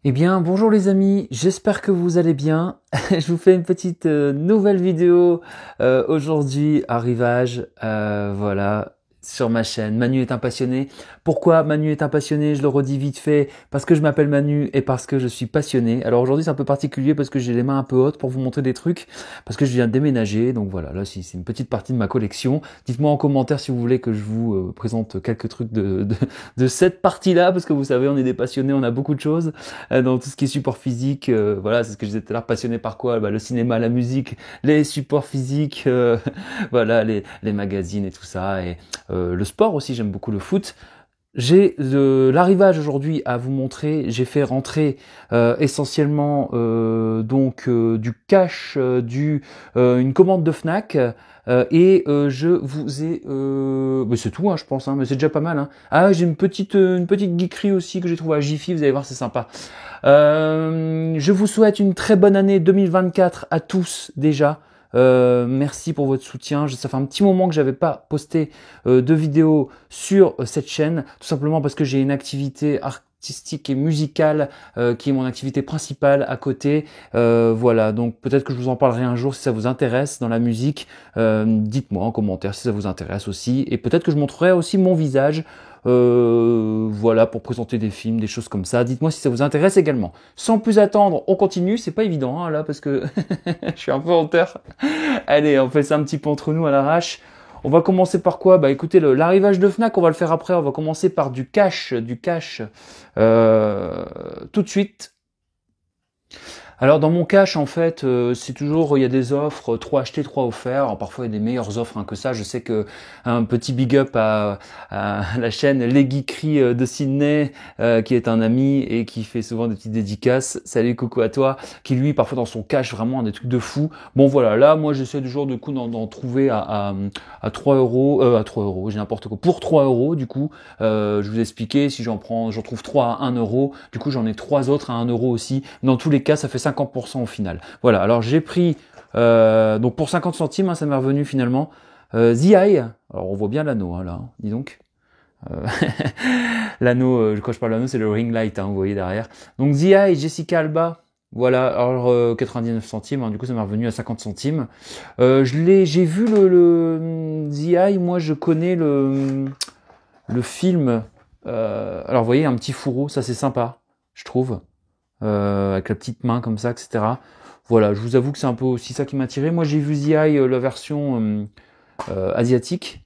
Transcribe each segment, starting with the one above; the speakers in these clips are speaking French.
Eh bien, bonjour les amis, j'espère que vous allez bien. Je vous fais une petite nouvelle vidéo aujourd'hui, arrivage, voilà, sur ma chaîne. Manu est un passionné. Pourquoi Manu est un passionné? Je le redis vite fait, parce que je m'appelle Manu et parce que je suis passionné. Alors aujourd'hui c'est un peu particulier parce que j'ai les mains un peu hautes pour vous montrer des trucs, parce que je viens de déménager, donc voilà, là c'est une petite partie de ma collection. Dites-moi en commentaire si vous voulez que je vous présente quelques trucs de cette partie-là, parce que vous savez, on est des passionnés, on a beaucoup de choses dans tout ce qui est support physique. Voilà, c'est ce que je disais tout à l'heure, passionné par quoi? Le cinéma, la musique, les supports physiques, voilà, les magazines et tout ça, et le sport aussi, j'aime beaucoup le foot. J'ai l'arrivage aujourd'hui à vous montrer. J'ai fait rentrer essentiellement du cash, une commande de Fnac. Je vous ai, mais c'est tout, hein, je pense, hein, mais c'est déjà pas mal. Hein. Ah, j'ai une petite geekerie aussi que j'ai trouvée à Jiffy. Vous allez voir, c'est sympa. Je vous souhaite une très bonne année 2024 à tous déjà. Merci pour votre soutien. Ça fait un petit moment que j'avais pas posté de vidéos sur cette chaîne, tout simplement parce que j'ai une activité artistique et musicale qui est mon activité principale à côté. Voilà, donc peut-être que je vous en parlerai un jour si ça vous intéresse dans la musique. Dites-moi en commentaire si ça vous intéresse aussi, et peut-être que je montrerai aussi mon visage. Voilà, pour présenter des films, des choses comme ça. Dites-moi si ça vous intéresse également. Sans plus attendre, on continue. C'est pas évident hein, là parce que je suis un peu en terre. Allez, on fait ça un petit peu entre nous à l'arrache. On va commencer par quoi? Bah écoutez, l'arrivage de Fnac, on va le faire après. On va commencer par du cash, tout de suite. Alors dans mon cash en fait, c'est toujours il y a des offres 3 achetés 3 offerts. Alors, parfois il y a des meilleures offres hein, que ça. Je sais que un petit big up à la chaîne Les Geekeries de Sydney qui est un ami et qui fait souvent des petites dédicaces. Salut, coucou à toi, qui lui parfois dans son cash vraiment des trucs de fou. Bon voilà, là moi j'essaie toujours de coup d'en trouver à 3 euros, à 3 euros, j'ai n'importe quoi. Pour 3 euros du coup, je vous ai expliqué, si j'en trouve 3 à 1 euro, du coup j'en ai 3 autres à 1 euro aussi. Dans tous les cas, ça fait 50% au final. Voilà, alors j'ai pris, donc pour 50 centimes, hein, ça m'est revenu finalement, The Eye, alors on voit bien l'anneau, hein, là, hein, dis donc. Euh, l'anneau, quand je parle d'anneau, c'est le ring light, hein, vous voyez derrière. Donc The Eye, Jessica Alba, voilà, alors 99 centimes, hein, du coup ça m'est revenu à 50 centimes. J'ai vu The Eye, moi je connais le film, alors vous voyez un petit fourreau, ça c'est sympa, je trouve. Avec la petite main comme ça, etc. Voilà, je vous avoue que c'est un peu aussi ça qui m'a attiré. Moi, j'ai vu The Eye, la version asiatique.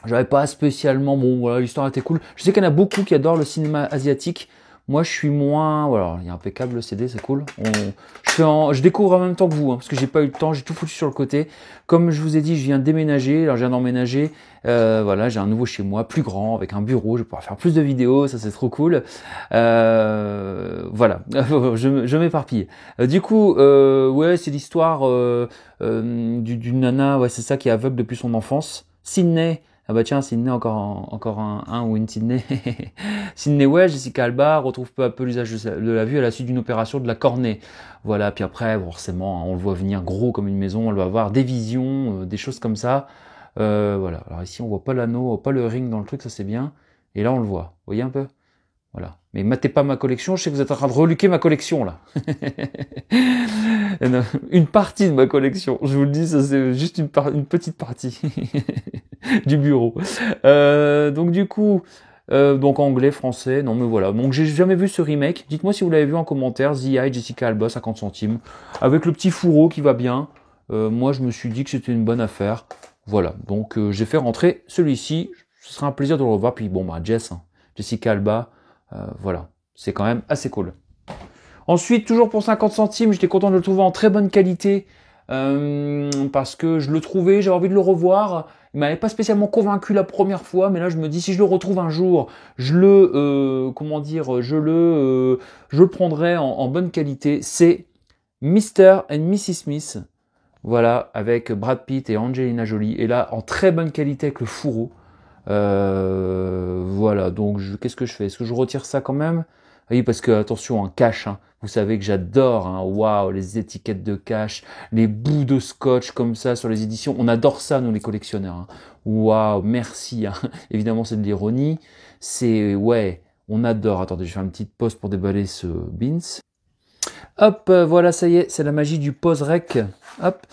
J'avais pas spécialement, bon, voilà, l'histoire était cool. Je sais qu'il y en a beaucoup qui adorent le cinéma asiatique. Moi, je suis moins, voilà, il est impeccable le CD, c'est cool. Je découvre en même temps que vous, hein, parce que j'ai pas eu le temps, j'ai tout foutu sur le côté. Comme je vous ai dit, je viens de déménager, alors je viens d'emménager. Voilà, j'ai un nouveau chez moi, plus grand, avec un bureau, je vais pouvoir faire plus de vidéos, ça c'est trop cool. Voilà, je m'éparpille. Du coup, ouais, c'est l'histoire d'une nana, ouais, c'est ça, qui est aveugle depuis son enfance. Sydney. Ah bah tiens, Sydney, encore un ou une Sydney. Sydney Wells, Jessica Alba retrouve peu à peu l'usage de la vue à la suite d'une opération de la cornée. Voilà, puis après, forcément, on le voit venir gros comme une maison, on va avoir des visions, des choses comme ça. Voilà, alors ici on voit pas l'anneau, pas le ring dans le truc, ça c'est bien. Et là on le voit, vous voyez un peu? Voilà. Mais matez pas ma collection, je sais que vous êtes en train de reluquer ma collection là. Une partie de ma collection, je vous le dis, ça c'est juste une petite partie du bureau. Donc du coup, donc anglais, français, non mais voilà. Donc j'ai jamais vu ce remake. Dites-moi si vous l'avez vu en commentaire. The Eye, Jessica Alba, 50 centimes, avec le petit fourreau qui va bien. Moi je me suis dit que c'était une bonne affaire. Voilà. Donc j'ai fait rentrer celui-ci. Ce sera un plaisir de le revoir. Puis bon bah Jess, hein, Jessica Alba. Voilà, c'est quand même assez cool. Ensuite, toujours pour 50 centimes, j'étais content de le trouver en très bonne qualité parce que je le trouvais, j'avais envie de le revoir. Il m'avait pas spécialement convaincu la première fois, mais là je me dis si je le retrouve un jour, je le prendrai en bonne qualité. C'est Mr. and Mrs. Smith, voilà, avec Brad Pitt et Angelina Jolie, et là en très bonne qualité avec le fourreau. Voilà, donc qu'est-ce que je fais? Est-ce que je retire ça quand même? Oui, parce que attention, un cash, hein, vous savez que j'adore, hein, waouh, les étiquettes de cash, les bouts de scotch comme ça sur les éditions, on adore ça nous les collectionneurs. Hein. Waouh, merci. Hein. Évidemment, c'est de l'ironie. C'est ouais, On adore. Attendez, je vais faire une petite pause pour déballer ce Beans. Hop, voilà, ça y est, c'est la magie du pause rec. Hop.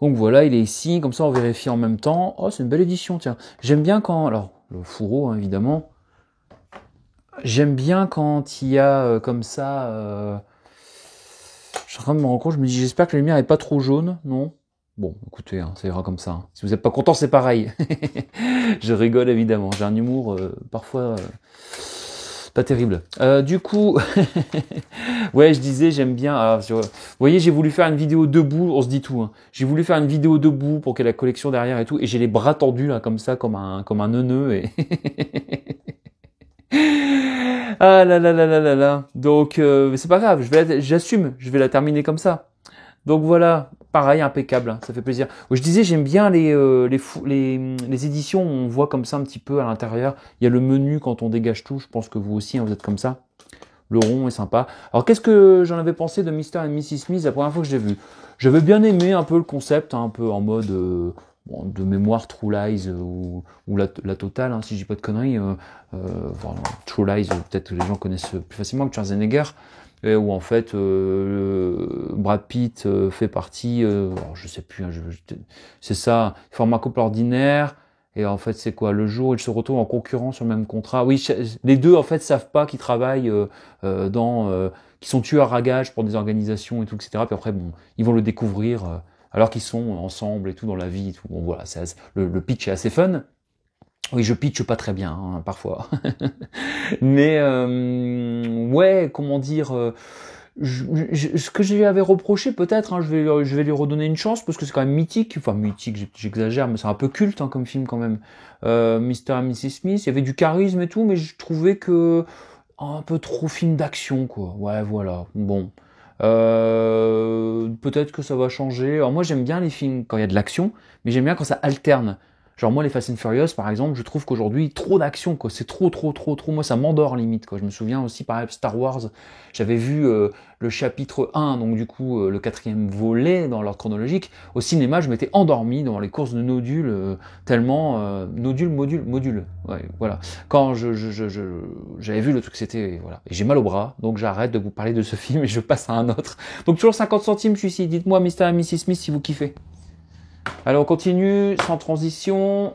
Donc voilà, il est ici, comme ça on vérifie en même temps. Oh, c'est une belle édition, tiens. J'aime bien quand... Alors, le fourreau, hein, évidemment. J'aime bien quand il y a comme ça... Je suis en train de me rendre compte, je me dis, j'espère que la lumière n'est pas trop jaune, non? Bon, écoutez, hein, ça ira comme ça. Hein. Si vous n'êtes pas content, c'est pareil. Je rigole évidemment, j'ai un humour parfois pas terrible. Du coup, ouais, je disais, j'aime bien. Alors, vous voyez, j'ai voulu faire une vidéo debout, on se dit tout. Hein. J'ai voulu faire une vidéo debout pour qu'il y ait la collection derrière et tout, et j'ai les bras tendus là, comme ça, comme un neuneu. Et ah là là là là là là. Donc, c'est pas grave, j'assume, je vais la terminer comme ça. Donc voilà, pareil, impeccable, hein, ça fait plaisir. Je disais, j'aime bien les éditions où on voit comme ça un petit peu à l'intérieur. Il y a le menu quand on dégage tout, je pense que vous aussi, hein, vous êtes comme ça. Le rond est sympa. Alors qu'est-ce que j'en avais pensé de Mr. et Mrs. Smith la première fois que je l'ai vu? J'avais bien aimé un peu le concept, hein, un peu en mode de mémoire True Lies ou la totale, hein, si je dis pas de conneries. Voilà, True Lies, peut-être que les gens connaissent plus facilement que Schwarzenegger. Où en fait Brad Pitt fait partie, alors je sais plus, hein, c'est ça, il forme un couple ordinaire, et en fait c'est quoi, le jour où ils se retrouvent en concurrence sur le même contrat, oui, les deux en fait savent pas qu'ils travaillent qui sont tueurs à gages pour des organisations et tout, etc. Puis après bon, ils vont le découvrir alors qu'ils sont ensemble et tout dans la vie et tout. Bon voilà, le pitch est assez fun. Oui, je pitche pas très bien, hein, parfois. Mais ouais, comment dire, ce que je lui avais reproché peut-être, hein, je vais lui redonner une chance parce que c'est quand même mythique, enfin mythique, j'exagère, mais c'est un peu culte hein, comme film quand même. Mr. et Mrs. Smith, il y avait du charisme et tout, mais je trouvais que un peu trop film d'action, quoi. Ouais, voilà. Bon. Peut-être que ça va changer. Alors moi j'aime bien les films quand il y a de l'action, mais j'aime bien quand ça alterne. Genre moi les Fast and Furious par exemple, je trouve qu'aujourd'hui trop d'action quoi, c'est trop. Moi ça m'endort limite quoi. Je me souviens aussi par exemple Star Wars, j'avais vu le chapitre 1, donc du coup le quatrième volet dans l'ordre chronologique. Au cinéma je m'étais endormi dans les courses de nodules tellement module. Ouais voilà. Quand j'avais vu le truc c'était voilà. Et j'ai mal au bras, donc j'arrête de vous parler de ce film et je passe à un autre. Donc toujours 50 centimes, je suis ici. Dites-moi Mr. et Mrs. Smith si vous kiffez. Alors on continue, sans transition.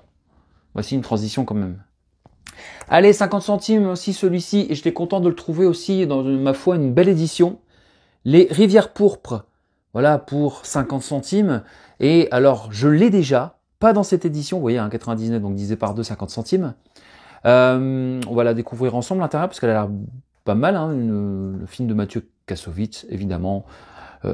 Voici une transition quand même. Allez, 50 centimes aussi celui-ci, et j'étais content de le trouver aussi dans ma foi une belle édition. Les Rivières Pourpres, voilà, pour 50 centimes. Et alors, je l'ai déjà, pas dans cette édition, vous voyez, 1,99, donc divisé par 2, 50 centimes. On va la découvrir ensemble l'intérieur, parce qu'elle a l'air pas mal, hein, le film de Mathieu Kassovitz, évidemment,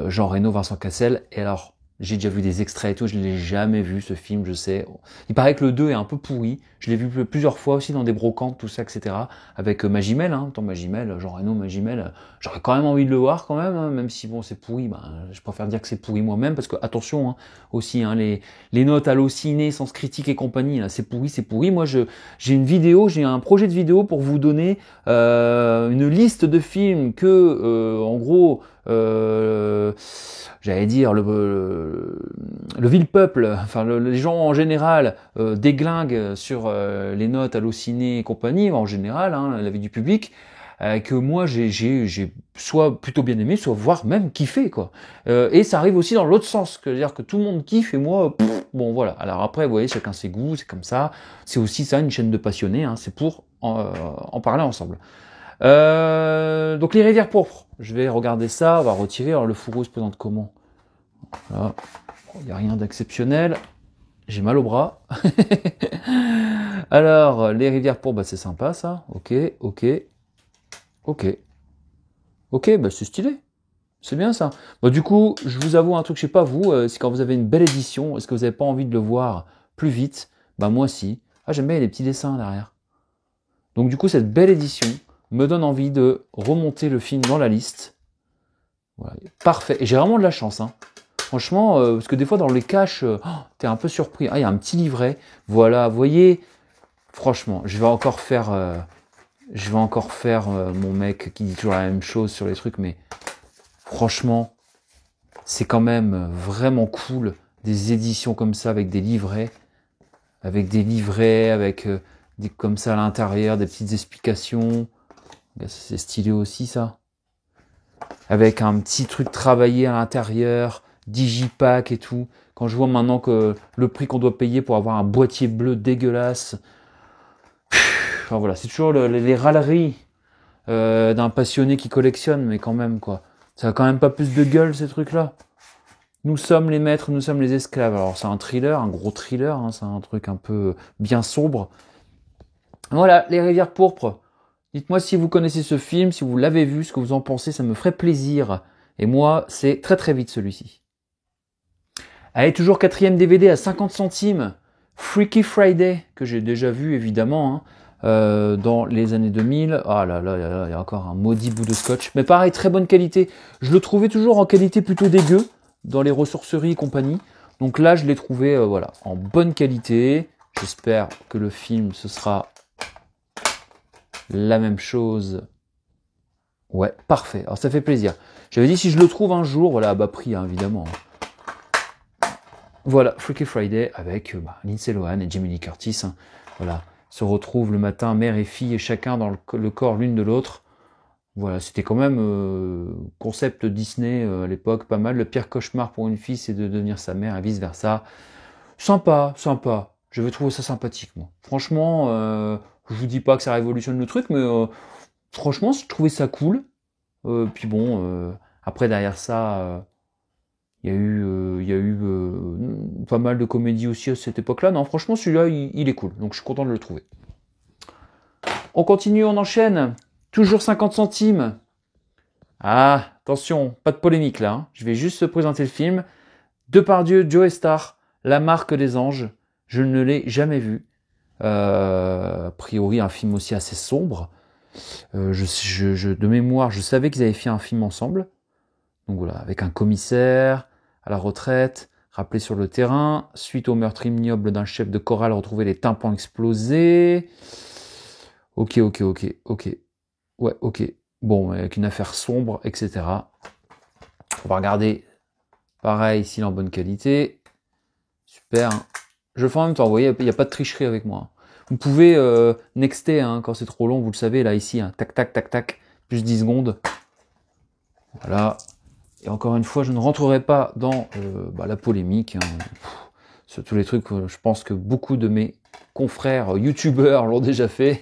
Jean Reno, Vincent Cassel. Et alors, j'ai déjà vu des extraits et tout, je ne l'ai jamais vu ce film, je sais. Il paraît que le 2 est un peu pourri. Je l'ai vu plusieurs fois aussi dans des brocantes, tout ça, etc. Avec Magimel, hein, tant Magimel, Jean Reno, Magimel. J'aurais quand même envie de le voir quand même, hein, même si bon c'est pourri, ben, je préfère dire que c'est pourri moi-même, parce que attention hein, aussi, hein, les notes Allociné, Sens Critique et compagnie, là, c'est pourri. Moi j'ai une vidéo, j'ai un projet de vidéo pour vous donner une liste de films que, en gros, j'allais dire le vil peuple, enfin les gens en général déglinguent sur les notes Allociné et compagnie en général, hein, l'avis du public, que moi j'ai soit plutôt bien aimé, soit voire même kiffé quoi. Et ça arrive aussi dans l'autre sens, c'est-à-dire que tout le monde kiffe et moi bon voilà. Alors après vous voyez chacun ses goûts, c'est comme ça. C'est aussi ça une chaîne de passionnés, hein, c'est pour en parler ensemble. Donc les Rivières Pourpres, je vais regarder ça, on va retirer. Alors le fourreau se présente comment? Voilà. Il n'y a rien d'exceptionnel. J'ai mal au bras. Alors, les Rivières Pourpres, bah, c'est sympa ça. Ok. Bah, c'est stylé. C'est bien ça. Bon, du coup, je vous avoue un truc, je sais pas vous, c'est quand vous avez une belle édition, est-ce que vous n'avez pas envie de le voir plus vite? Bah moi si. Ah, j'aime bien les petits dessins derrière. Donc du coup, cette belle édition me donne envie de remonter le film dans la liste. Voilà. Parfait. Et j'ai vraiment de la chance, hein. Franchement, parce que des fois dans les caches, t'es un peu surpris. Ah, il y a un petit livret. Voilà, vous voyez. Franchement, je vais encore faire mon mec qui dit toujours la même chose sur les trucs, mais franchement, c'est quand même vraiment cool des éditions comme ça avec des livrets, avec des comme ça à l'intérieur, des petites explications. C'est stylé aussi, ça. Avec un petit truc travaillé à l'intérieur, digipack et tout. Quand je vois maintenant que le prix qu'on doit payer pour avoir un boîtier bleu dégueulasse. Enfin voilà, c'est toujours les râleries d'un passionné qui collectionne, mais quand même, quoi. Ça a quand même pas plus de gueule, ces trucs-là. Nous sommes les maîtres, nous sommes les esclaves. Alors c'est un thriller, un gros thriller, hein, c'est un truc un peu bien sombre. Voilà, Les Rivières pourpres. Dites-moi si vous connaissez ce film, si vous l'avez vu, ce que vous en pensez, ça me ferait plaisir. Et moi, c'est très très vite celui-ci. Allez, toujours 4e DVD à 50 centimes. Freaky Friday, que j'ai déjà vu évidemment, dans les années 2000. Ah là là, il y a encore un maudit bout de scotch. Mais pareil, très bonne qualité. Je le trouvais toujours en qualité plutôt dégueu, dans les ressourceries et compagnie. Donc là, je l'ai trouvé voilà, en bonne qualité. J'espère que le film, ce sera la même chose. Ouais, parfait. Alors ça fait plaisir. J'avais dit si je le trouve un jour, voilà, à bas prix, hein, évidemment. Voilà, Freaky Friday avec Lindsay Lohan et Jamie Lee Curtis. Hein, voilà, se retrouvent le matin, mère et fille, et chacun dans le corps l'une de l'autre. Voilà, c'était quand même concept Disney à l'époque, pas mal. Le pire cauchemar pour une fille, c'est de devenir sa mère et vice versa. Sympa, sympa. Je vais trouver ça sympathique, moi. Franchement, je vous dis pas que ça révolutionne le truc, mais franchement, je trouvais ça cool. Puis bon, après derrière ça, il y a eu pas mal de comédies aussi à cette époque-là. Non, franchement, celui-là, il est cool. Donc je suis content de le trouver. On continue, on enchaîne. Toujours 50 centimes. Ah, attention, pas de polémique là. Hein. Je vais juste présenter le film. Depardieu, Joe Star, La Marque des Anges. Je ne l'ai jamais vu. A priori, un film aussi assez sombre. De mémoire, je savais qu'ils avaient fait un film ensemble. Donc voilà, avec un commissaire à la retraite, rappelé sur le terrain, suite au meurtre ignoble d'un chef de chorale retrouvé les tympans explosés. Ok. Ouais, ok. Bon, avec une affaire sombre, etc. On va regarder. Pareil, s'il est en bonne qualité. Super. Je le fais en même temps, vous voyez, il n'y a pas de tricherie avec moi. Vous pouvez nexter quand c'est trop long, vous le savez, là, ici. Tac, tac, tac, tac. Plus 10 secondes. Voilà. Et encore une fois, je ne rentrerai pas dans la polémique. Sur tous les trucs, je pense que beaucoup de mes confrères youtubeurs l'ont déjà fait.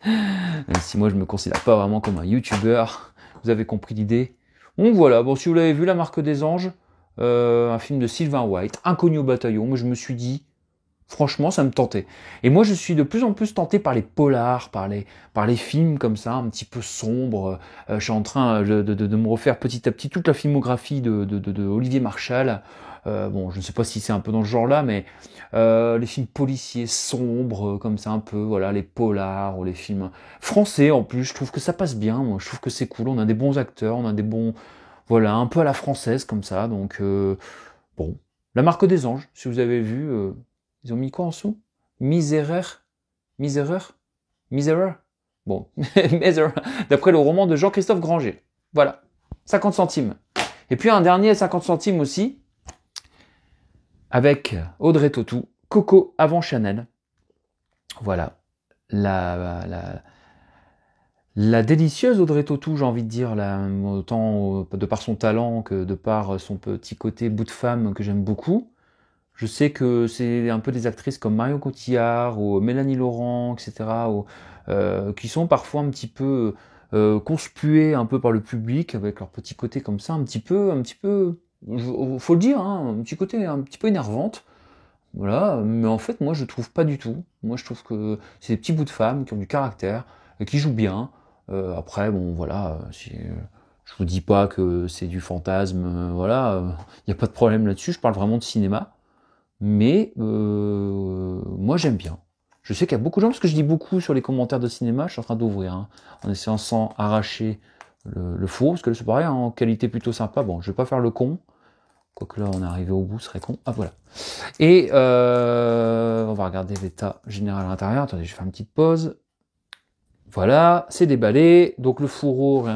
Même si moi, je ne me considère pas vraiment comme un youtubeur. Vous avez compris l'idée. Donc voilà, bon, si vous l'avez vu, La Marque des Anges, un film de Sylvain White, Inconnu au bataillon, moi je me suis dit, franchement, ça me tentait. Et moi, je suis de plus en plus tenté par les polars, par les films comme ça, un petit peu sombres. Je suis en train de me refaire petit à petit toute la filmographie de Olivier Marchal. Bon, je ne sais pas si c'est un peu dans ce genre-là, mais les films policiers sombres, comme ça un peu, voilà, les polars ou les films français en plus, je trouve que ça passe bien. Moi, je trouve que c'est cool. On a des bons acteurs, on a des bons, voilà, un peu à la française comme ça. Donc bon, La Marque des Anges, si vous avez vu. Ils ont mis quoi en dessous? Miséraire? Bon, d'après le roman de Jean-Christophe Granger. Voilà, 50 centimes. Et puis un dernier 50 centimes aussi, avec Audrey Tautou, Coco avant Chanel. Voilà, la délicieuse Audrey Tautou, j'ai envie de dire, là, autant de par son talent que de par son petit côté bout de femme que j'aime beaucoup. Je sais que c'est un peu des actrices comme Marion Cotillard ou Mélanie Laurent, etc., qui sont parfois un petit peu conspuées un peu par le public avec leur petit côté comme ça, un petit peu, faut le dire, un petit côté un petit peu énervante. Voilà, mais en fait, moi, je trouve pas du tout. Moi, je trouve que c'est des petits bouts de femmes qui ont du caractère, qui jouent bien. Après, bon, voilà, je vous dis pas que c'est du fantasme, voilà, il n'y a pas de problème là-dessus. Je parle vraiment de cinéma. Mais moi j'aime bien. Je sais qu'il y a beaucoup de gens, parce que je dis beaucoup sur les commentaires de cinéma, je suis en train d'ouvrir, en essayant sans arracher le faux, parce que là c'est pareil, en qualité plutôt sympa. Bon, je vais pas faire le con, quoique là on est arrivé au bout, ce serait con. Ah voilà. Et on va regarder l'état général à l'intérieur. Attendez, je vais faire une petite pause. Voilà, c'est déballé. Donc le fourreau,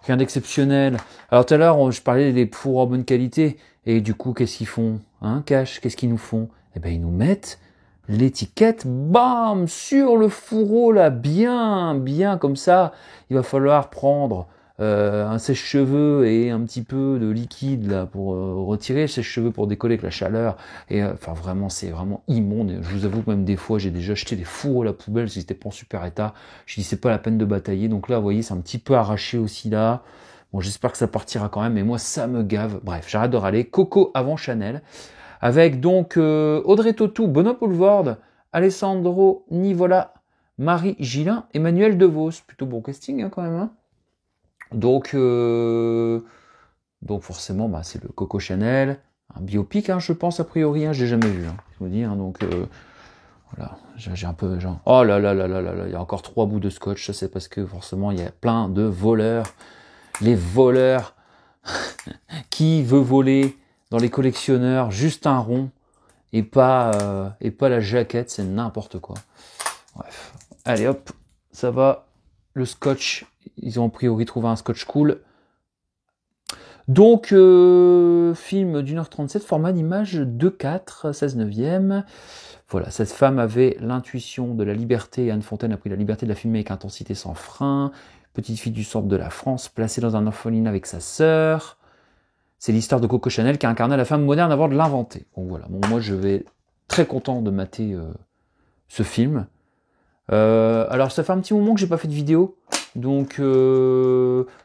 rien d'exceptionnel. Alors tout à l'heure, je parlais des fourreaux en bonne qualité. Et du coup, qu'est-ce qu'ils font Cash, qu'est-ce qu'ils nous font Eh ben, ils nous mettent l'étiquette, bam, sur le fourreau là, bien comme ça. Il va falloir prendre un sèche-cheveux et un petit peu de liquide là pour retirer le sèche-cheveux pour décoller avec la chaleur. Et enfin vraiment, c'est vraiment immonde. Je vous avoue que même des fois, j'ai déjà jeté des fourreaux à la poubelle si c'était pas en super état. Je dis c'est pas la peine de batailler. Donc là, vous voyez, c'est un petit peu arraché aussi là. Bon, j'espère que ça partira quand même, mais moi ça me gave. Bref, j'arrête de râler. Coco avant Chanel. Avec donc Audrey Tautou, Benoît Poulvorde, Alessandro Nivola, Marie Gillin, Emmanuel DeVos. Plutôt bon casting hein, quand même. Hein. Donc forcément, bah, c'est le Coco Chanel, un biopic, hein, je pense a priori. Hein, je l'ai jamais vu. Hein, je vous dis. Hein, donc voilà, j'ai un peu genre. Oh là là là là là là, il y a encore 3 bouts de scotch. Ça c'est parce que forcément il y a plein de voleurs. Les voleurs. Qui veut voler dans les collectionneurs juste un rond et pas la jaquette, c'est n'importe quoi. Bref, allez hop, ça va. Le scotch, ils ont a priori trouvé un scotch cool. Donc, film d'1h37, format d'image 2.4, 16/9. Voilà, cette femme avait l'intuition de la liberté, et Anne Fontaine a pris la liberté de la filmer avec intensité sans frein. Petite fille du centre de la France, placée dans un orphelinat avec sa sœur. C'est l'histoire de Coco Chanel qui a incarné la femme moderne avant de l'inventer. Donc voilà, bon, moi je vais très content de mater ce film. Alors ça fait un petit moment que j'ai pas fait de vidéo, donc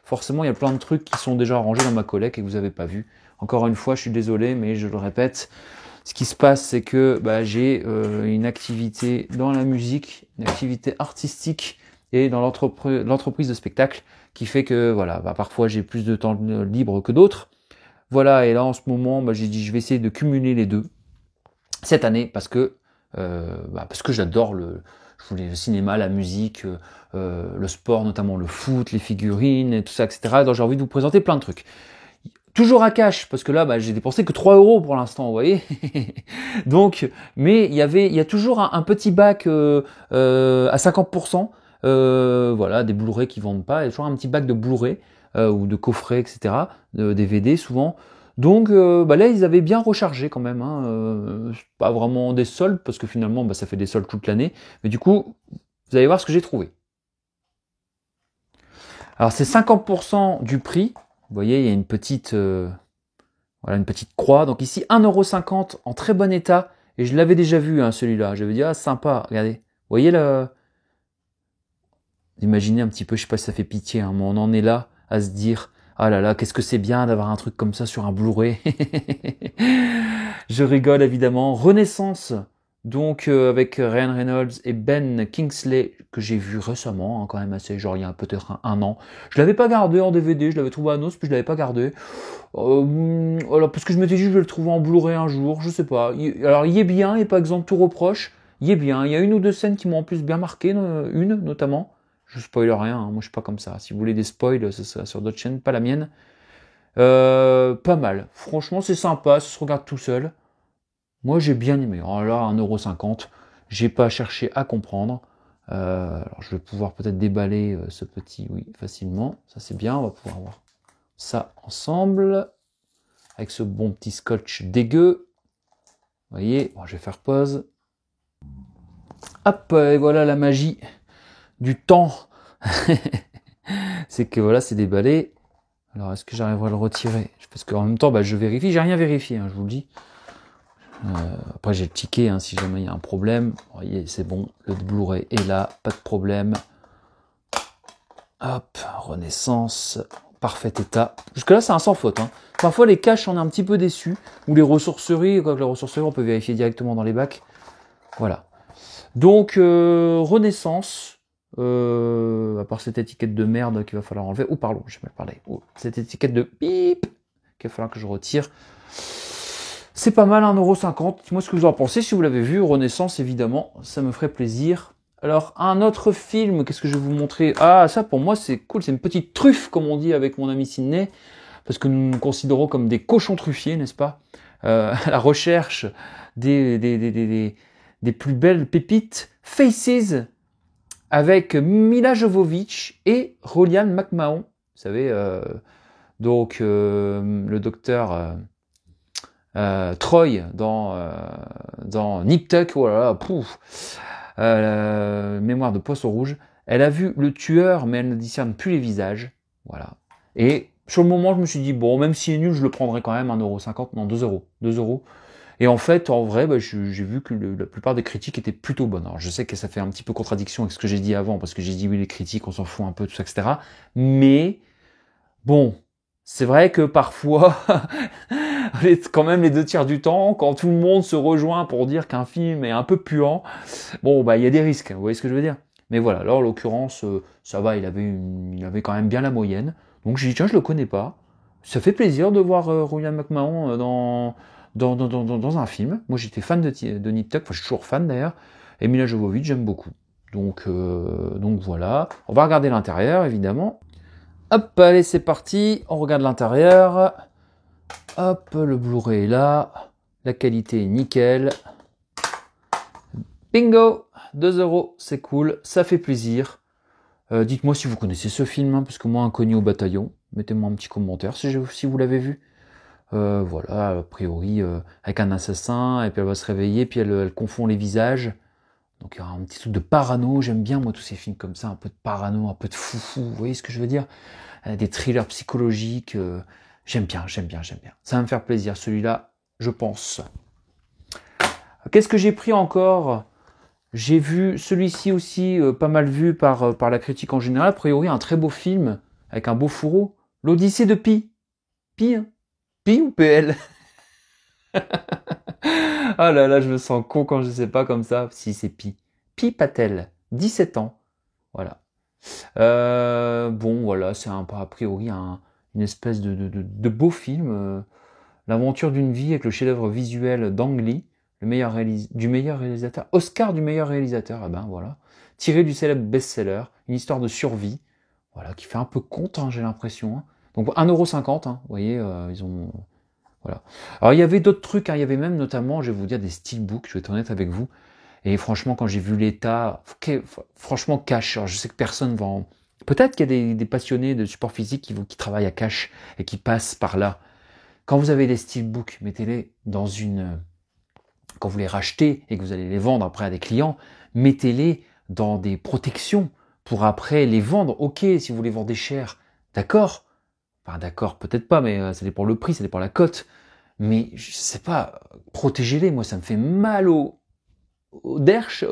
forcément il y a plein de trucs qui sont déjà rangés dans ma collecte et que vous n'avez pas vu. Encore une fois, je suis désolé, mais je le répète, ce qui se passe, c'est que j'ai une activité dans la musique, une activité artistique et dans l'entreprise de spectacle qui fait que voilà, parfois j'ai plus de temps libre que d'autres. Voilà, et là en ce moment, j'ai dit je vais essayer de cumuler les deux cette année parce que j'adore le cinéma, la musique, le sport, notamment le foot, les figurines, et tout ça, etc. Donc j'ai envie de vous présenter plein de trucs. Toujours à cash, parce que là, j'ai dépensé que 3 € pour l'instant, vous voyez. Donc, mais il y a toujours un petit bac à 50%, voilà, des Blu-ray qui vendent pas. Il y a toujours un petit bac de Blu-ray ou de coffrets, etc. DVD souvent. Donc là, ils avaient bien rechargé quand même. Hein, pas vraiment des soldes, parce que finalement, ça fait des soldes toute l'année. Mais du coup, vous allez voir ce que j'ai trouvé. Alors, c'est 50% du prix. Vous voyez, il y a une petite croix. Donc ici, 1,50 € en très bon état. Et je l'avais déjà vu, hein, celui-là. J'avais dit, ah, sympa, regardez. Vous voyez, là, imaginez un petit peu, je sais pas si ça fait pitié, hein, mais on en est là à se dire, ah là là, qu'est-ce que c'est bien d'avoir un truc comme ça sur un Blu-ray. Je rigole, évidemment. Renaissance, donc avec Ryan Reynolds et Ben Kingsley, que j'ai vu récemment, hein, quand même assez, genre il y a peut-être un an. Je l'avais pas gardé en DVD, je l'avais trouvé à Nos, puis je l'avais pas gardé. Alors, parce que je m'étais dit, je vais le trouver en Blu-ray un jour, je sais pas. Alors, il est bien, et pas exemple tout reproche. Il est bien. Il y a une ou deux scènes qui m'ont en plus bien marqué, une notamment. Je spoil rien, hein, moi je suis pas comme ça. Si vous voulez des spoils, ce sera sur d'autres chaînes, pas la mienne. Pas mal. Franchement, c'est sympa, ça se regarde tout seul. Moi, j'ai bien aimé. Alors là, 1,50 €, j'ai pas cherché à comprendre. Alors, je vais pouvoir peut-être déballer ce petit, oui, facilement. Ça, c'est bien, on va pouvoir voir ça ensemble. Avec ce bon petit scotch dégueu. Vous voyez, bon, je vais faire pause. Hop, et voilà la magie du temps. C'est que voilà, c'est déballé. Alors, est-ce que j'arriverai à le retirer? Parce qu'en même temps, je vérifie. J'ai rien vérifié, hein, je vous le dis. Après, j'ai le ticket, hein, si jamais il y a un problème. Vous voyez, c'est bon. Le Blu-ray est là, pas de problème. Hop, Renaissance, parfait état. Jusque-là, c'est un sans faute. Hein. Parfois, les caches, on est un petit peu déçus. Ou les ressourceries, quoique les ressourceries, on peut vérifier directement dans les bacs. Voilà. Donc, Renaissance, à part cette étiquette de merde qu'il va falloir enlever. Oh, pardon, j'ai mal parlé. Oh, cette étiquette de bip qu'il va falloir que je retire. C'est pas mal, 1,50 €. Dites-moi ce que vous en pensez. Si vous l'avez vu, Renaissance, évidemment, ça me ferait plaisir. Alors, un autre film, qu'est-ce que je vais vous montrer? Ah, ça, pour moi, c'est cool. C'est une petite truffe, comme on dit avec mon ami Sydney, parce que nous nous considérons comme des cochons truffiers, n'est-ce pas? À la recherche des plus belles pépites. Faces, avec Mila Jovovich et Rolian McMahon. Vous savez, donc, le docteur... Troy dans Nip Tuck, oh là là, pouf, mémoire de poisson rouge. Elle a vu le tueur, mais elle ne discerne plus les visages. Voilà. Et sur le moment, je me suis dit, bon, même s'il est nul, je le prendrais quand même 1,50€, non, 2€. 2€. Et en fait, en vrai, j'ai vu que la plupart des critiques étaient plutôt bonnes. Alors, je sais que ça fait un petit peu contradiction avec ce que j'ai dit avant, parce que j'ai dit, oui, les critiques, on s'en fout un peu, tout ça, etc. Mais, bon, c'est vrai que parfois, quand même les 2 tiers du temps, quand tout le monde se rejoint pour dire qu'un film est un peu puant, bon, bah, il y a des risques, vous voyez ce que je veux dire? Mais voilà, là, en l'occurrence, ça va, il avait quand même bien la moyenne. Donc, j'ai dit, tiens, je le connais pas. Ça fait plaisir de voir Ryan McMahon dans un film. Moi, j'étais fan de Nip Tuck, enfin, je suis toujours fan d'ailleurs. Et Mila Jovovich, j'aime beaucoup. Donc voilà. On va regarder l'intérieur, évidemment. Hop, allez, c'est parti. On regarde l'intérieur. Hop, le Blu-ray est là. La qualité est nickel. Bingo, 2€, c'est cool, ça fait plaisir. Dites-moi si vous connaissez ce film, hein, parce que moi, inconnu au bataillon. Mettez-moi un petit commentaire si vous l'avez vu. Voilà, a priori, avec un assassin, et puis elle va se réveiller, puis elle confond les visages. Donc il y aura un petit truc de parano. J'aime bien, moi, tous ces films comme ça, un peu de parano, un peu de foufou. Vous voyez ce que je veux dire? Des thrillers psychologiques. J'aime bien. Ça va me faire plaisir, celui-là, je pense. Qu'est-ce que j'ai pris encore? J'ai vu celui-ci aussi, pas mal vu par la critique en général. A priori, un très beau film, avec un beau fourreau. L'Odyssée de Pi. Pi, hein? Pi ou PL? Ah là là, je me sens con quand je sais pas comme ça. Si, c'est Pi. Pi Patel, 17 ans. Voilà. Bon, voilà, c'est a priori une espèce de beau film. L'aventure d'une vie avec le chef-d'œuvre visuel d'Ang Lee, du meilleur réalisateur, Oscar du meilleur réalisateur, ah ben voilà, tiré du célèbre best-seller, une histoire de survie, voilà, qui fait un peu conte, hein, j'ai l'impression. Hein. Donc 1,50€, hein, vous voyez, ils ont... Voilà. Alors il y avait d'autres trucs, hein, il y avait même notamment, je vais vous dire, des steelbooks, je vais être honnête avec vous, et franchement, quand j'ai vu l'état, franchement, cash, alors je sais que personne va en... Peut-être qu'il y a des passionnés de support physique qui travaillent à cash et qui passent par là. Quand vous avez des steelbooks, mettez-les dans une... Quand vous les rachetez et que vous allez les vendre après à des clients, mettez-les dans des protections pour après les vendre. Ok, si vous les vendez cher, d'accord. Enfin d'accord, peut-être pas, mais ça dépend le prix, ça dépend la cote. Mais je sais pas, protégez-les. Moi, ça me fait mal au derche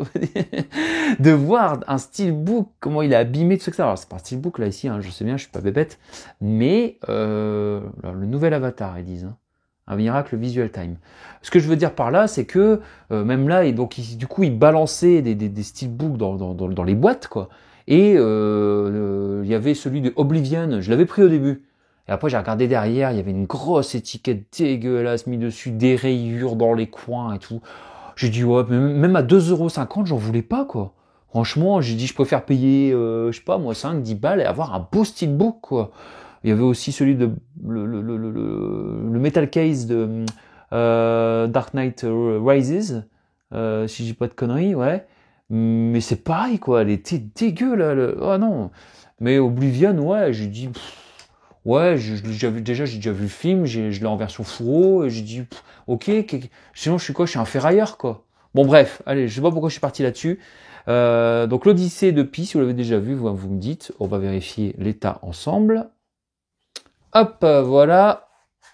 de voir un steelbook, comment il est abîmé, tout ça. Alors c'est pas un steelbook là ici, hein, je sais bien, je suis pas bébête, mais le nouvel Avatar, ils disent, hein, un miracle Visual Time. Ce que je veux dire par là, c'est que même là, et donc du coup, ils balançaient des steelbooks dans les boîtes, quoi. Et il y avait celui de Oblivion, je l'avais pris au début. Et après, j'ai regardé derrière, il y avait une grosse étiquette dégueulasse mise dessus, des rayures dans les coins et tout. J'ai dit, ouais, même à 2,50€, j'en voulais pas, quoi. Franchement, j'ai dit, je préfère payer, je sais pas, moi, 5-10 balles et avoir un beau steelbook, quoi. Il y avait aussi celui de le Metal Case de Dark Knight Rises, si je dis pas de conneries, ouais. Mais c'est pareil, quoi. Elle était dégueu, là. Oh non. Mais Oblivion, ouais, j'ai dit... Ouais, déjà j'ai déjà vu le film, je l'ai en version fourreau, et j'ai dit, ok, sinon je suis quoi? Je suis un ferrailleur, quoi. Bon bref, allez, je sais pas pourquoi je suis parti là-dessus. Donc l'Odyssée de Pi, si vous l'avez déjà vu, vous me dites, on va vérifier l'état ensemble. Hop, voilà.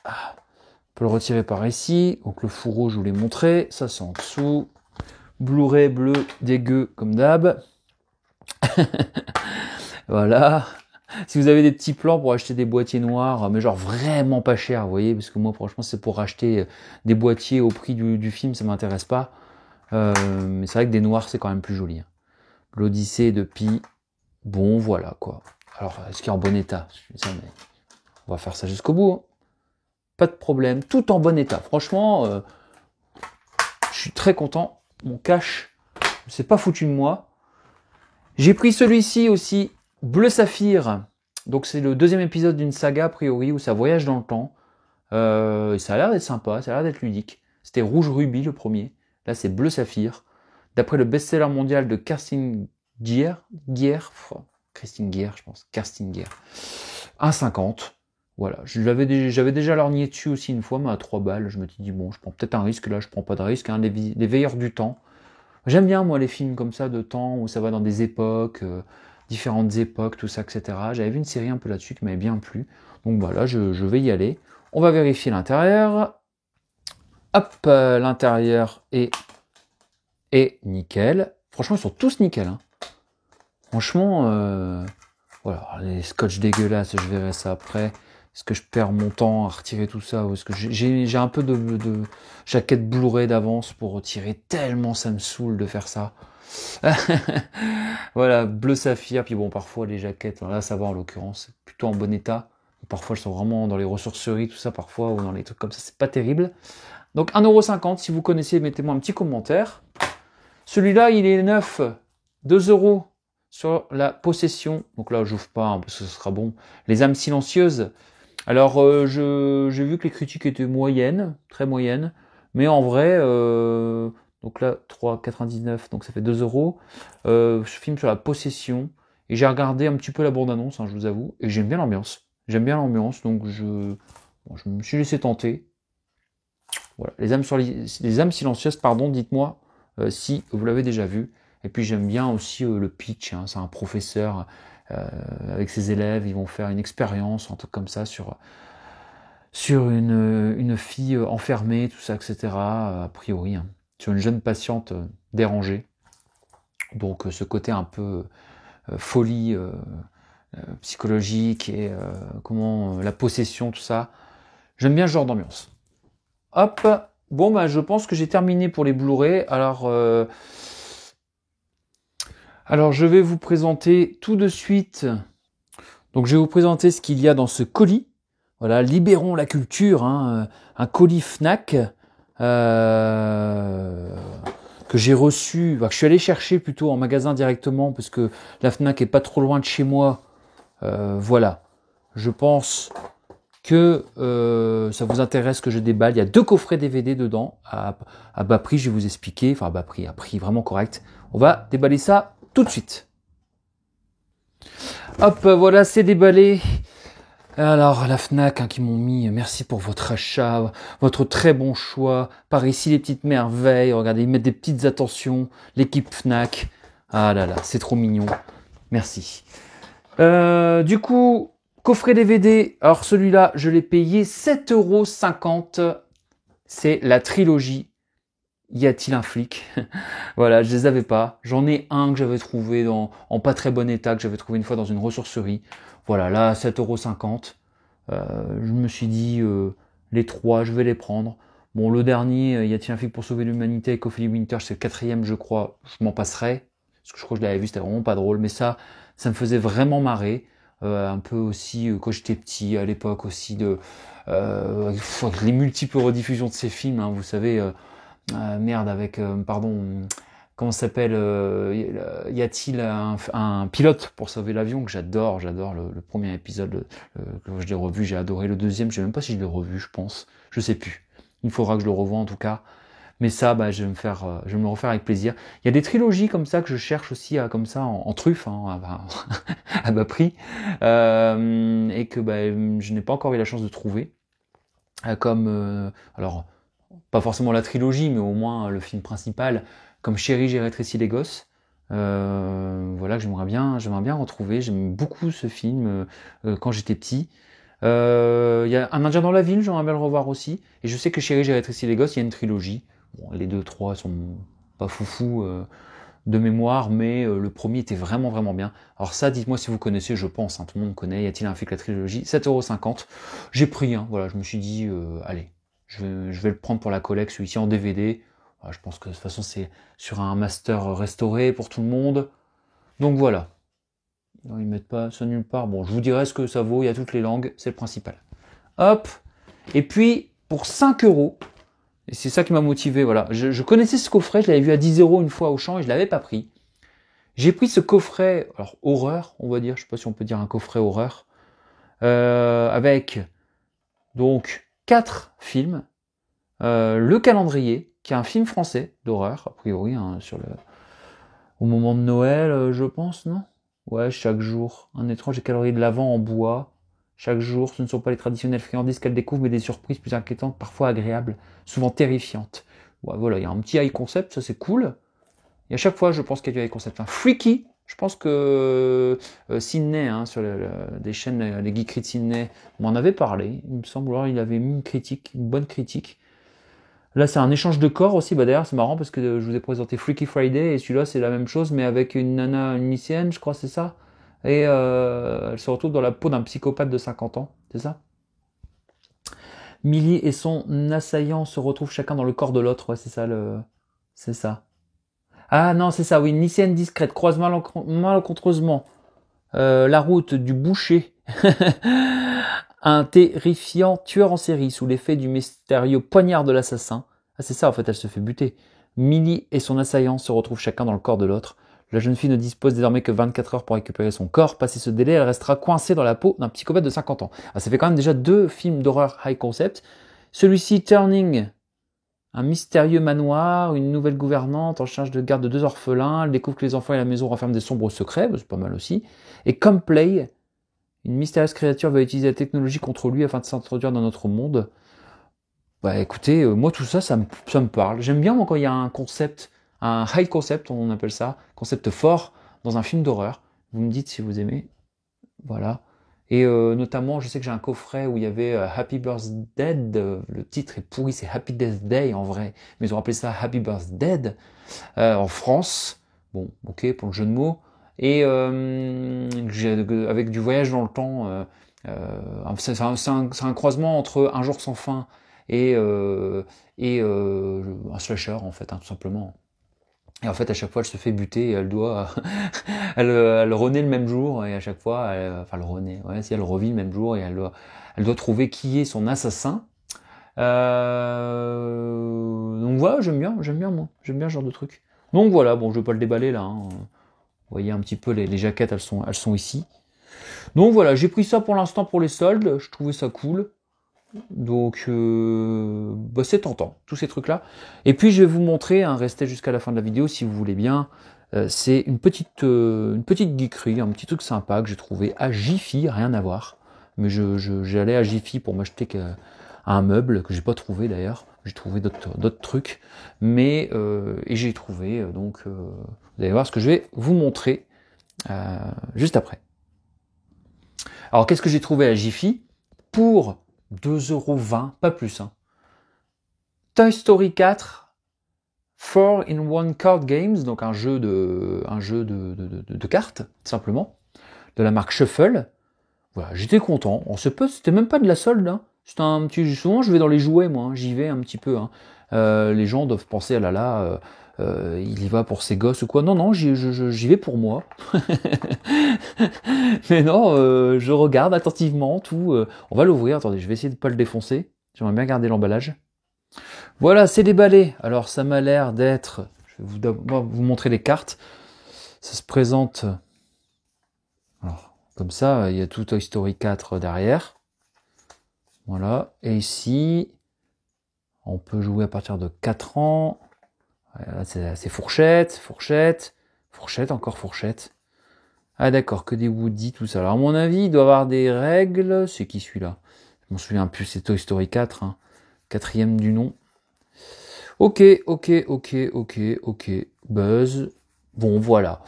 On peut le retirer par ici. Donc le fourreau, je vous l'ai montré, ça c'est en dessous. Blu-ray bleu, dégueu, comme d'hab. Voilà. Si vous avez des petits plans pour acheter des boîtiers noirs, mais genre vraiment pas cher, vous voyez, parce que moi franchement c'est pour acheter des boîtiers au prix du film, ça m'intéresse pas. Mais c'est vrai que des noirs c'est quand même plus joli. Hein. L'Odyssée de Pi, bon voilà quoi. Alors est-ce qu'il est en bon état? On va faire ça jusqu'au bout. Hein. Pas de problème, tout en bon état. Franchement, je suis très content. Mon cash, c'est pas foutu de moi. J'ai pris celui-ci aussi. Bleu Saphir, donc c'est le deuxième épisode d'une saga a priori où ça voyage dans le temps. Ça a l'air d'être sympa, ça a l'air d'être ludique. C'était Rouge Rubis le premier, là c'est Bleu Saphir. D'après le best-seller mondial de Kerstin Gier, je pense, Kerstin Gier, 1,50. Voilà, j'avais déjà lorgné dessus aussi une fois, mais à 3 balles, je me suis dit, bon, je prends peut-être un risque, là je prends pas de risque, hein, les veilleurs du temps. J'aime bien, moi, les films comme ça, de temps, où ça va dans des époques, différentes époques, tout ça, etc. J'avais vu une série un peu là-dessus qui m'avait bien plu. Donc voilà, je vais y aller. On va vérifier l'intérieur. Hop, l'intérieur est nickel. Franchement, ils sont tous nickel. Hein. Franchement, voilà, les scotch dégueulasses, je verrai ça après. Est-ce que je perds mon temps à retirer tout ça ou est-ce que j'ai un peu de jaquette Blu-ray d'avance pour retirer tellement ça me saoule de faire ça. Voilà, bleu saphir, puis bon, parfois les jaquettes, là ça va en l'occurrence, c'est plutôt en bon état. Parfois elles sont vraiment dans les ressourceries, tout ça, parfois, ou dans les trucs comme ça, c'est pas terrible. Donc 1,50€, si vous connaissez, mettez-moi un petit commentaire. Celui-là, il est neuf, 2€ sur la possession. Donc là, j'ouvre pas, hein, parce que ce sera bon. Les âmes silencieuses. Alors, j'ai vu que les critiques étaient moyennes, très moyennes. Mais en vrai, donc là, 3,99, donc ça fait 2€. Je filme sur la possession. Et j'ai regardé un petit peu la bande-annonce, hein, je vous avoue. Et j'aime bien l'ambiance. J'aime bien l'ambiance, donc je me suis laissé tenter. Voilà. Les âmes silencieuses, pardon, dites-moi si vous l'avez déjà vu. Et puis j'aime bien aussi le pitch, hein, c'est un professeur avec ses élèves, ils vont faire une expérience, un truc comme ça, sur une fille enfermée, tout ça, etc. A priori, hein, sur une jeune patiente dérangée. Donc ce côté un peu folie psychologique et la possession, tout ça. J'aime bien ce genre d'ambiance. Hop, bon bah je pense que j'ai terminé pour les Blu-ray. Alors je vais vous présenter tout de suite. Donc je vais vous présenter ce qu'il y a dans ce colis. Voilà, libérons la culture, hein, un colis Fnac que j'ai reçu, que je suis allé chercher plutôt en magasin directement parce que la Fnac est pas trop loin de chez moi. Voilà, je pense que ça vous intéresse que je déballe. Il y a 2 coffrets DVD dedans, à bas prix, je vais vous expliquer, enfin à bas prix, à prix vraiment correct. On va déballer ça tout de suite. Hop, voilà, c'est déballé. Alors, la Fnac, hein, qui m'ont mis, merci pour votre achat, votre très bon choix. Par ici, les petites merveilles, regardez, ils mettent des petites attentions. L'équipe Fnac, ah là là, c'est trop mignon. Merci. Du coup, coffret DVD, alors celui-là, je l'ai payé 7,50€. C'est la trilogie. Y a-t-il un flic? Voilà, je les avais pas. J'en ai un que j'avais trouvé en pas très bon état, que j'avais trouvé une fois dans une ressourcerie. Voilà, là, 7,50€. Je me suis dit, les 3, je vais les prendre. Bon, le dernier, Y a-t-il un flic pour sauver l'humanité avec Ophélie Winter, c'est le 4e, je crois. Je m'en passerai. Parce que je crois que je l'avais vu, c'était vraiment pas drôle. Mais ça me faisait vraiment marrer. Un peu aussi, quand j'étais petit, à l'époque aussi, les multiples rediffusions de ces films, hein, vous savez... merde, avec, pardon, comment ça s'appelle, y a-t-il un pilote pour sauver l'avion que j'adore le premier épisode, que je l'ai revu, j'ai adoré le deuxième, je sais même pas si je l'ai revu, je pense, je sais plus. Il faudra que je le revoie en tout cas. Mais ça, bah, je vais me le refaire avec plaisir. Il y a des trilogies comme ça que je cherche aussi comme ça en truffe, hein, à bas prix, et que bah, je n'ai pas encore eu la chance de trouver. Alors, pas forcément la trilogie, mais au moins le film principal, comme Chérie, j'ai rétréci les gosses. Voilà, que j'aimerais bien retrouver. J'aime beaucoup ce film quand j'étais petit. Il y a Un Indien dans la ville, j'aimerais bien le revoir aussi. Et je sais que Chérie, j'ai rétréci les gosses, il y a une trilogie. Bon, les 2, 3 sont pas foufou de mémoire, mais le premier était vraiment vraiment bien. Alors ça, dites-moi si vous connaissez, je pense, hein, tout le monde connaît. Y a-t-il un flic, la trilogie? 7,50€. J'ai pris, hein, voilà, je me suis dit, allez. Je vais le prendre pour la collecte, celui-ci en DVD. Je pense que de toute façon c'est sur un master restauré pour tout le monde. Donc voilà. Non, ils mettent pas ça nulle part. Bon, je vous dirai ce que ça vaut, il y a toutes les langues, c'est le principal. Hop. Et puis, pour 5€, et c'est ça qui m'a motivé, voilà. Je connaissais ce coffret, je l'avais vu à 10€ une fois au champ et je l'avais pas pris. J'ai pris ce coffret, alors horreur, on va dire, je sais pas si on peut dire un coffret horreur, avec donc 4 films. Le Calendrier, qui est un film français d'horreur, a priori, hein, au moment de Noël, je pense, non? Ouais, chaque jour. Un étrange calendrier de l'Avent en bois. Chaque jour, ce ne sont pas les traditionnelles friandises qu'elle découvre, mais des surprises plus inquiétantes, parfois agréables, souvent terrifiantes. Ouais, voilà, il y a un petit high concept, ça c'est cool. Et à chaque fois, je pense qu'il y a du high concept. Freaky, je pense que Sydney, hein, sur des chaînes, les geekeries de Sydney, m'en avait parlé. Il me semble, alors il avait mis une critique, une bonne critique. Là, c'est un échange de corps aussi. Bah, d'ailleurs, c'est marrant parce que je vous ai présenté Freaky Friday et celui-là, c'est la même chose, mais avec une nana, une lycéenne, je crois, c'est ça. Et elle se retrouve dans la peau d'un psychopathe de 50 ans, c'est ça. Millie et son assaillant se retrouvent chacun dans le corps de l'autre. Ouais, c'est ça c'est ça. Ah non, c'est ça, oui, une lycéenne discrète croise malencontreusement la route du boucher. Un terrifiant tueur en série sous l'effet du mystérieux poignard de l'assassin. Ah, c'est ça, en fait, elle se fait buter. Millie et son assaillant se retrouvent chacun dans le corps de l'autre. La jeune fille ne dispose désormais que 24 heures pour récupérer son corps. Passé ce délai, elle restera coincée dans la peau d'un psychopathe de 50 ans. Ah, ça fait quand même déjà 2 films d'horreur high concept. Celui-ci, Turning, un mystérieux manoir, une nouvelle gouvernante en charge de garde de 2 orphelins. Elle découvre que les enfants et la maison renferment des sombres secrets. C'est pas mal aussi. Et Complay, une mystérieuse créature va utiliser la technologie contre lui afin de s'introduire dans notre monde. Bah écoutez, moi tout ça, ça me parle. J'aime bien moi quand il y a un concept, un high concept, on appelle ça, concept fort dans un film d'horreur. Vous me dites si vous aimez. Voilà. Et notamment, je sais que j'ai un coffret où il y avait Happy Birthday. Le titre est pourri, c'est Happy Death Day en vrai, mais ils ont appelé ça Happy Birthday en France. Bon, ok pour le jeu de mots. Et avec du voyage dans le temps, c'est un croisement entre Un jour sans fin et un slasher en fait, hein, tout simplement. Et en fait, à chaque fois, elle se fait buter et elle doit, elle renaît le même jour et à chaque fois, enfin, elle renaît, ouais, si elle revit le même jour et elle doit trouver qui est son assassin. Donc voilà, j'aime bien moi, j'aime bien ce genre de truc. Donc voilà, bon, je vais pas le déballer là. Hein. Vous voyez un petit peu les jaquettes, elles sont ici. Donc voilà, j'ai pris ça pour l'instant pour les soldes. Je trouvais ça cool. Donc bah c'est tentant, tous ces trucs-là. Et puis je vais vous montrer, hein, restez jusqu'à la fin de la vidéo si vous voulez bien. C'est une petite geekerie, un petit truc sympa que j'ai trouvé à Jiffy, rien à voir. Mais j'allais à Jiffy pour m'acheter un meuble que j'ai pas trouvé d'ailleurs. J'ai trouvé d'autres trucs, mais et j'ai trouvé donc vous allez voir ce que je vais vous montrer juste après. Alors qu'est-ce que j'ai trouvé à Jiffy pour 2,20 €, pas plus. Hein. Toy Story 4 4-in-1 Card Games, donc un jeu de cartes, simplement, de la marque Shuffle. Voilà, j'étais content. C'était même pas de la solde. Hein. C'était un petit. Souvent, je vais dans les jouets, moi. Hein. J'y vais un petit peu. Hein. Les gens doivent penser, ah là là, il y va pour ses gosses ou quoi. Non, non, j'y vais pour moi. Mais non, je regarde attentivement tout. On va l'ouvrir. Attendez, je vais essayer de pas le défoncer. J'aimerais bien garder l'emballage. Voilà, c'est déballé. Alors, ça m'a l'air d'être. Je vais vous montrer les cartes. Ça se présente. Alors, comme ça, il y a tout Toy Story 4 derrière. Voilà. Et ici, on peut jouer à partir de 4 ans. Là, c'est fourchette, encore fourchette. Ah d'accord, que des Woody, tout ça. Alors à mon avis, il doit y avoir des règles. C'est qui celui-là? Je m'en souviens plus, c'est Toy Story 4, hein. 4e du nom. Ok. Buzz. Bon, voilà.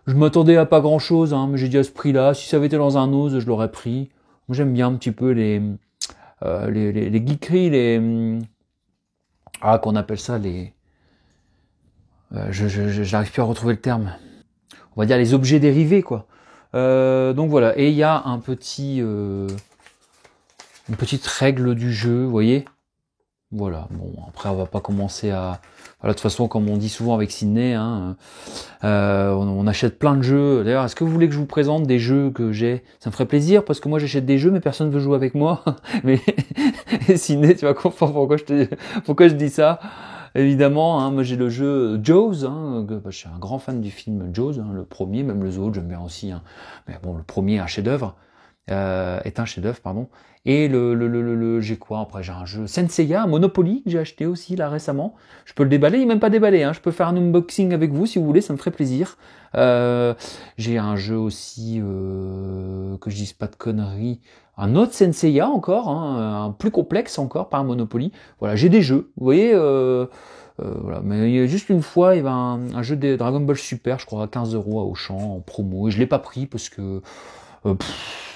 Je m'attendais à pas grand-chose, hein, mais j'ai dit à ce prix-là. Si ça avait été dans un Oz, je l'aurais pris. Moi, j'aime bien un petit peu les geekeries, qu'on appelle ça les... je n'arrive plus à retrouver le terme. On va dire les objets dérivés, quoi. Donc voilà. Et il y a une petite règle du jeu, vous voyez. Voilà. Bon, après, on va pas commencer à... Voilà, de toute façon, comme on dit souvent avec Sydney, hein, on achète plein de jeux. D'ailleurs, est-ce que vous voulez que je vous présente des jeux que j'ai? Ça me ferait plaisir, parce que moi, j'achète des jeux, mais personne ne veut jouer avec moi. Mais Sydney, tu vas comprendre pourquoi je dis ça. Évidemment, hein, moi j'ai le jeu Jaws, hein, je suis un grand fan du film Jaws, hein, le premier, même les autres, j'aime bien aussi. Hein, mais bon, le premier est un chef-d'œuvre, pardon. Et j'ai quoi après? J'ai un jeu Senseiya, Monopoly que j'ai acheté aussi là récemment. Je peux le déballer, il n'est même pas déballé. Hein, je peux faire un unboxing avec vous si vous voulez, ça me ferait plaisir. J'ai un jeu aussi que je dise pas de conneries, un autre Senseiya encore, hein, un plus complexe encore, pas un Monopoly. Voilà, j'ai des jeux, vous voyez, voilà. Mais il y a juste une fois, il y avait un jeu de Dragon Ball Super, je crois, à 15 € à Auchan, en promo, et je l'ai pas pris parce que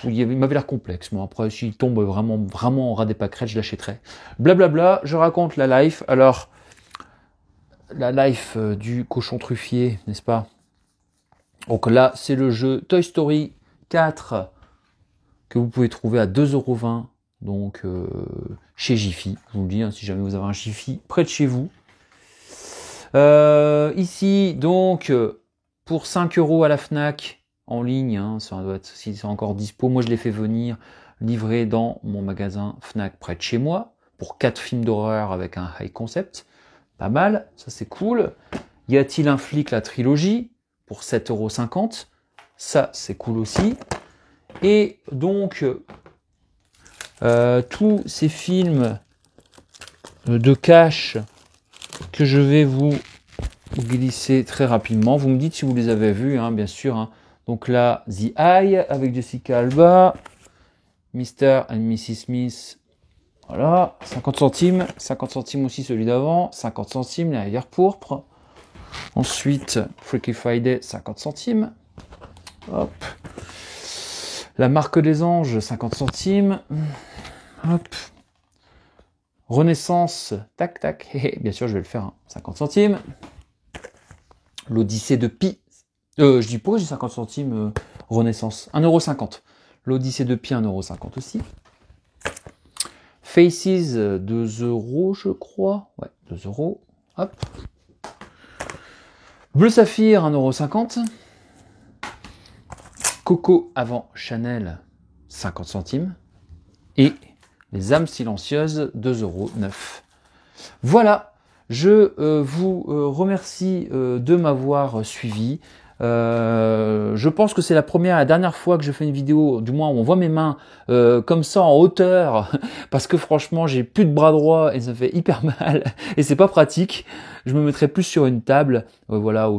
il m'avait l'air complexe. Bon, après, s'il tombe vraiment en ras des pâquerettes, je l'achèterai. Blablabla, je raconte la life. Alors, la life du cochon truffier, n'est-ce pas? Donc là, c'est le jeu Toy Story 4 que vous pouvez trouver à 2,20 €, donc chez Jiffy. Je vous le dis, hein, si jamais vous avez un Jiffy près de chez vous. Ici, donc, pour 5 € à la Fnac, en ligne, hein, ça doit être, si c'est encore dispo, moi je l'ai fait venir, livrer dans mon magasin Fnac près de chez moi, pour 4 films d'horreur avec un high concept. Pas mal, ça c'est cool. Y a-t-il un flic, la trilogie, pour 7,50 €. Ça c'est cool aussi. Et donc, tous ces films de cash que je vais vous glisser très rapidement. Vous me dites si vous les avez vus, hein, bien sûr. Hein. Donc là, The Eye avec Jessica Alba, Mr. and Mrs. Smith, voilà, 50 centimes. 50 centimes aussi celui d'avant, 50 centimes, la rivière pourpre. Ensuite, Freaky Friday, 50 centimes. Hop. La marque des anges, 50 centimes. Hop. Renaissance, tac, tac. Bien sûr, je vais le faire, hein, 50 centimes. L'Odyssée de Pi. Je dis pourquoi j'ai 50 centimes Renaissance. 1,50 €. L'Odyssée de Pi, 1,50 € aussi. Faces, 2 € je crois. Ouais, 2 €. Hop. Bleu Saphir, 1,50 €. Coco avant Chanel, 50 centimes. Et les âmes silencieuses, 2,09 €. Voilà. Je vous remercie de m'avoir suivi. Je pense que c'est la première et la dernière fois que je fais une vidéo, du moins où on voit mes mains comme ça en hauteur, parce que franchement j'ai plus de bras droit et ça fait hyper mal et c'est pas pratique. Je me mettrais plus sur une table, voilà, où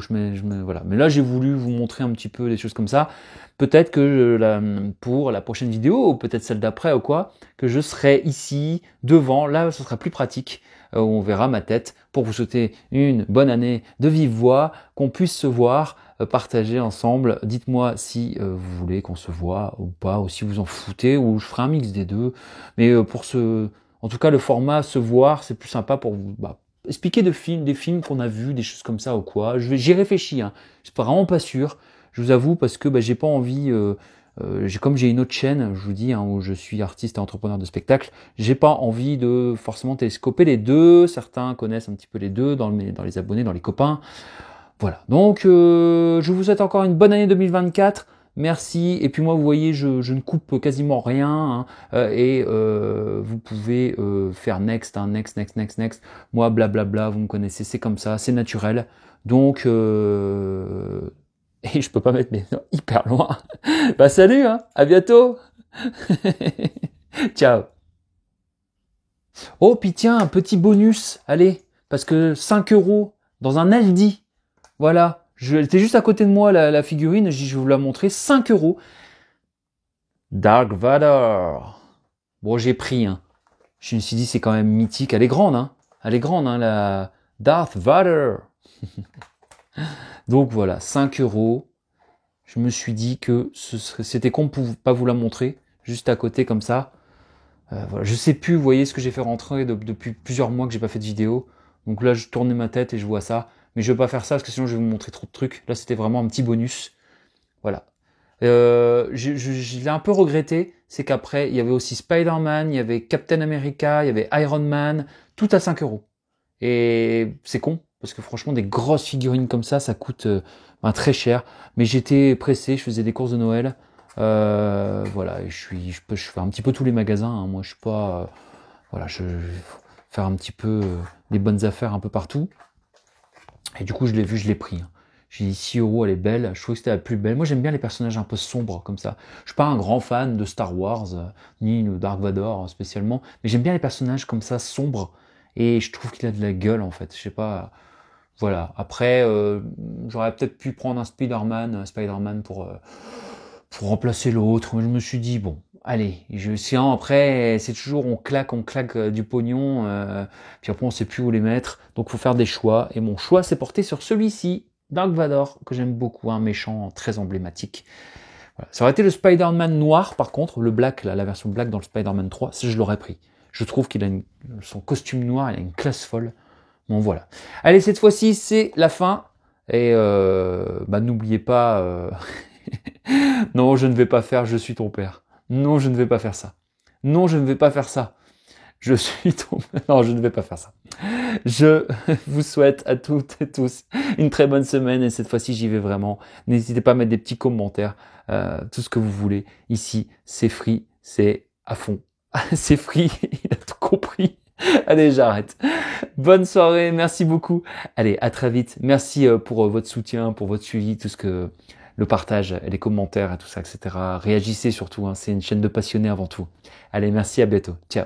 voilà. Mais là j'ai voulu vous montrer un petit peu des choses comme ça. Peut-être que pour la prochaine vidéo, ou peut-être celle d'après ou quoi, que je serai ici, devant, là ce sera plus pratique. Où on verra ma tête pour vous souhaiter une bonne année de vive voix, qu'on puisse se voir, partager ensemble. Dites-moi si vous voulez qu'on se voit ou pas, ou si vous en foutez, ou je ferai un mix des deux. Mais en tout cas, le format se voir, c'est plus sympa pour vous expliquer des films qu'on a vus, des choses comme ça ou quoi. J'y réfléchis, hein. Je suis vraiment pas sûr. Je vous avoue parce que j'ai pas envie. Comme j'ai une autre chaîne, je vous dis, hein, où je suis artiste et entrepreneur de spectacle, j'ai pas envie de forcément télescoper les deux. Certains connaissent un petit peu les deux dans les abonnés, dans les copains. Voilà. Donc, je vous souhaite encore une bonne année 2024. Merci. Et puis moi, vous voyez, je ne coupe quasiment rien. Hein, et vous pouvez faire next, hein, next. Moi, blablabla, vous me connaissez, c'est comme ça, c'est naturel. Donc, et je peux pas mettre mes noms hyper loin. Salut, hein, à bientôt. Ciao. Oh, puis tiens, un petit bonus, allez, parce que 5 € dans un Aldi. Voilà, elle était juste à côté de moi, la figurine, je vais vous la montrer, 5 €. Dark Vador. Bon, j'ai pris, hein. Je me suis dit, c'est quand même mythique. Elle est grande, hein. La Darth Vader. Donc voilà, 5 €. Je me suis dit que c'était con de pas vous la montrer, juste à côté comme ça. Voilà. Je sais plus, vous voyez ce que j'ai fait rentrer depuis plusieurs mois que j'ai pas fait de vidéo. Donc là, je tournais ma tête et je vois ça. Mais je vais pas faire ça parce que sinon je vais vous montrer trop de trucs. Là, c'était vraiment un petit bonus. Voilà. Je l'ai un peu regretté, c'est qu'après, il y avait aussi Spider-Man, il y avait Captain America, il y avait Iron Man, tout à 5 €. Et c'est con, parce que franchement, des grosses figurines comme ça coûte très cher. Mais j'étais pressé, je faisais des courses de Noël. Voilà, et je fais un petit peu tous les magasins. Hein. Moi, je suis pas... voilà, je vais faire un petit peu des bonnes affaires un peu partout. Et du coup, je l'ai vu, je l'ai pris. Hein. J'ai dit 6 €, elle est belle. Je trouvais que c'était la plus belle. Moi, j'aime bien les personnages un peu sombres comme ça. Je suis pas un grand fan de Star Wars, ni de Dark Vador spécialement. Mais j'aime bien les personnages comme ça, sombres. Et je trouve qu'il a de la gueule, en fait. Je sais pas... Voilà. Après, j'aurais peut-être pu prendre un Spider-Man pour remplacer l'autre. Mais je me suis dit, bon, allez, sinon après, c'est toujours on claque du pognon, puis après on sait plus où les mettre, donc faut faire des choix, et mon choix s'est porté sur celui-ci, Dark Vador, que j'aime beaucoup, un méchant très emblématique. Voilà. Ça aurait été le Spider-Man noir, par contre, le black, la version black dans le Spider-Man 3, ça je l'aurais pris. Je trouve qu'il a son costume noir, il a une classe folle. Bon voilà. Allez, cette fois-ci, c'est la fin, et n'oubliez pas... Non, je ne vais pas faire Je suis ton père. Non, je ne vais pas faire ça. Non, je ne vais pas faire ça. Je suis ton... Non, je ne vais pas faire ça. Je vous souhaite à toutes et tous une très bonne semaine et cette fois-ci, j'y vais vraiment. N'hésitez pas à mettre des petits commentaires, tout ce que vous voulez. Ici, c'est free, c'est à fond. C'est free, il a tout compris. Allez, j'arrête. Bonne soirée, merci beaucoup. Allez, à très vite. Merci pour votre soutien, pour votre suivi, tout ce que... le partage, les commentaires et tout ça, etc. Réagissez surtout, hein, c'est une chaîne de passionnés avant tout. Allez, merci, à bientôt. Ciao.